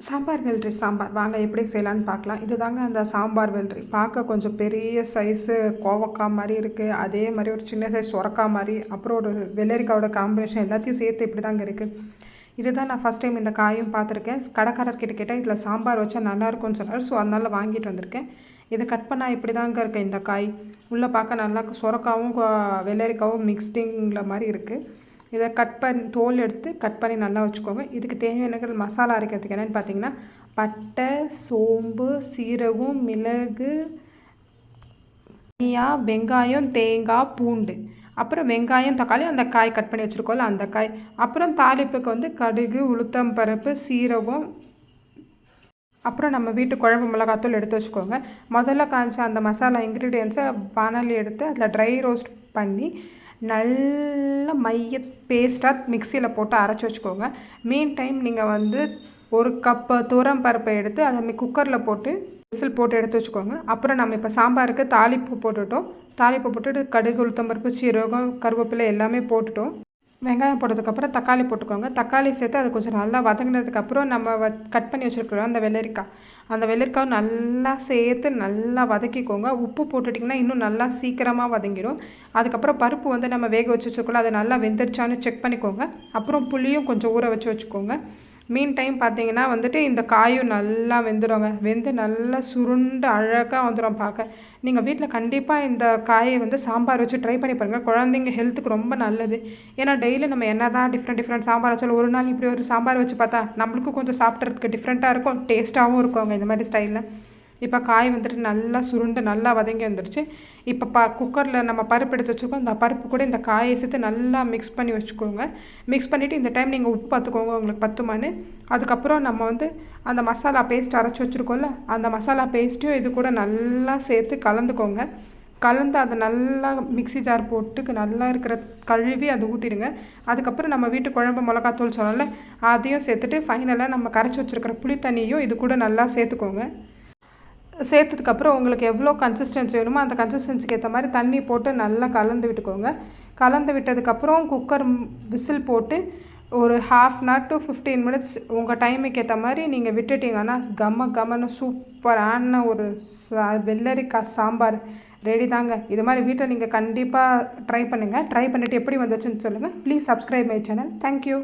சாம்பார் வெள்ளரி சாம்பார் வாங்க எப்படி செய்யலான்னு பார்க்கலாம். இதுதாங்க அந்த சாம்பார் வெள்ளரி. பார்க்க கொஞ்சம் பெரிய சைஸு கோவக்காய் மாதிரி இருக்குது. அதே மாதிரி ஒரு சின்ன சைஸ் சொரக்காய் மாதிரி, அப்புறம் ஒரு வெள்ளரிக்காயோட காம்பினேஷன் எல்லாத்தையும் சேர்த்து இப்படி தாங்க இருக்குது. இதுதான் நான் ஃபஸ்ட் டைம் இந்த காயும் பார்த்துருக்கேன். கடைக்காரர்கிட்ட கேட்டால் இதில் சாம்பார் வச்சா நல்லாயிருக்கும்னு சொன்னார். ஸோ அதனால் வாங்கிட்டு வந்திருக்கேன். இதை கட் பண்ணால் இப்படி தாங்க இருக்குது இந்த காய். உள்ளே பார்க்க நல்லா சொரக்காவும் வெள்ளரிக்காவும் மிக்ஸ்டிங்கில் மாதிரி இருக்குது. இதை தோல் எடுத்து கட் பண்ணி நல்லா வச்சுக்கோங்க. இதுக்கு தேவையான மசாலா அரைக்கிறதுக்கு என்னென்னு பார்த்தீங்கன்னா, பட்டை, சோம்பு, சீரகம், மிளகு, தனியா, வெங்காயம், தேங்காய், பூண்டு, அப்புறம் வெங்காயம், தக்காளி, அந்த காய் கட் பண்ணி வச்சுருக்கோம்ல அந்த காய், அப்புறம் தாளிப்புக்கு கடுகு, உளுத்தம் பருப்பு, சீரகம், அப்புறம் நம்ம வீட்டு குழம்பு மிளகாத்தூள் எடுத்து வச்சுக்கோங்க. முதல்ல காய்ச்ச அந்த மசாலா இன்க்ரீடியன்ஸை வானலி எடுத்து அதில் ட்ரை ரோஸ்ட் பண்ணி நல்ல மைய பேஸ்ட்டாக மிக்சியில் போட்டு அரைச்சி வச்சுக்கோங்க. மீன் டைம் நீங்கள் ஒரு கப்பு துவரம் பருப்பை எடுத்து அதை குக்கரில் போட்டு விசில் போட்டு எடுத்து வச்சுக்கோங்க. அப்புறம் நம்ம இப்போ சாம்பாருக்கு தாளிப்பு போட்டுட்டு கடுகு, உளுத்தம்பருப்பு, சீரகம், கருவேப்பிலை எல்லாமே போட்டுட்டோம். வெங்காயம் போட்டதுக்கப்புறம் தக்காளி போட்டுக்கோங்க. தக்காளி சேர்த்து அது கொஞ்சம் நல்லா வதங்கினதுக்கப்புறம் நம்ம கட் பண்ணி வச்சுருக்கிறோம் அந்த வெள்ளரிக்காய் நல்லா சேர்த்து நல்லா வதக்கிக்கோங்க. உப்பு போட்டுட்டிங்கன்னா இன்னும் நல்லா சீக்கிரமாக வதங்கிடும். அதுக்கப்புறம் பருப்பு நம்ம வேக வச்சு வச்சுருக்கோம், அதை நல்லா வெந்துருச்சான்னு செக் பண்ணிக்கோங்க. அப்புறம் புளியும் கொஞ்சம் ஊற வச்சு வச்சுக்கோங்க. மீன் டைம் பார்த்தீங்கன்னா இந்த காயும் நல்லா வெந்து நல்லா சுருண்டு அழகாக வந்துடும் பார்க்க. நீங்கள் வீட்டில் கண்டிப்பாக இந்த காயை சாம்பார் வச்சு ட்ரை பண்ணி பாருங்கள். குழந்தைங்க ஹெல்த்துக்கு ரொம்ப நல்லது. ஏன்னா டெய்லி நம்ம என்ன தான் டிஃப்ரெண்ட் சாம்பார் வச்சாலும் ஒரு நாள் இப்படி ஒரு சாம்பார் வச்சு பார்த்தா நம்மளுக்கும் கொஞ்சம் சாப்பிட்றதுக்கு டிஃப்ரெண்ட்டாக இருக்கும், டேஸ்ட்டாகவும் இருக்குங்க இந்த மாதிரி ஸ்டைலில். இப்போ காய் நல்லா சுருண்டு நல்லா வதங்கி வந்துடுச்சு. இப்போ குக்கரில் நம்ம பருப்பு எடுத்து வச்சுருக்கோம். அந்த பருப்பு கூட இந்த காயை சேர்த்து நல்லா மிக்ஸ் பண்ணி வச்சுக்கோங்க. மிக்ஸ் பண்ணிவிட்டு இந்த டைம் நீங்கள் உப்பு பார்த்துக்கோங்க உங்களுக்கு பத்துமான்னு. அதுக்கப்புறம் நம்ம அந்த மசாலா பேஸ்ட் அரைச்சி வச்சுருக்கோம்ல அந்த மசாலா பேஸ்ட்டையும் இது கூட நல்லா சேர்த்து கலந்துக்கோங்க. கலந்து அதை நல்லா மிக்ஸி ஜார் போட்டு நல்லா இருக்கிற கழுவி அதை ஊற்றிடுங்க. அதுக்கப்புறம் நம்ம வீட்டு குழம்பு மிளகாத்தூள் சொன்னோம்ல அதையும் சேர்த்துட்டு ஃபைனலாக நம்ம கரைச்சி வச்சுருக்கிற புளி தண்ணியும் இது கூட நல்லா சேர்த்துக்கோங்க. சேர்த்ததுக்கப்புறம் உங்களுக்கு எவ்வளோ கன்சிஸ்டன்சி வேணுமோ அந்த கன்சிஸ்டன்சிக்கு ஏற்ற மாதிரி தண்ணி போட்டு நல்லா கலந்து விட்டுக்கோங்க. கலந்து விட்டதுக்கப்புறம் குக்கர் விசில் போட்டு ஒரு 1/2 to 15 minutes உங்கள் டைமுக்கு ஏற்ற மாதிரி நீங்கள் விட்டுட்டிங்கன்னா கம்மன்னு சூப்பரான ஒரு வெள்ளரிக்காய் சாம்பார் ரெடி தாங்க. இது மாதிரி வீட்டில் நீங்கள் கண்டிப்பாக ட்ரை பண்ணுங்கள். ட்ரை பண்ணிவிட்டு எப்படி வந்துச்சுன்னு சொல்லுங்கள். Please subscribe my channel. Thank you.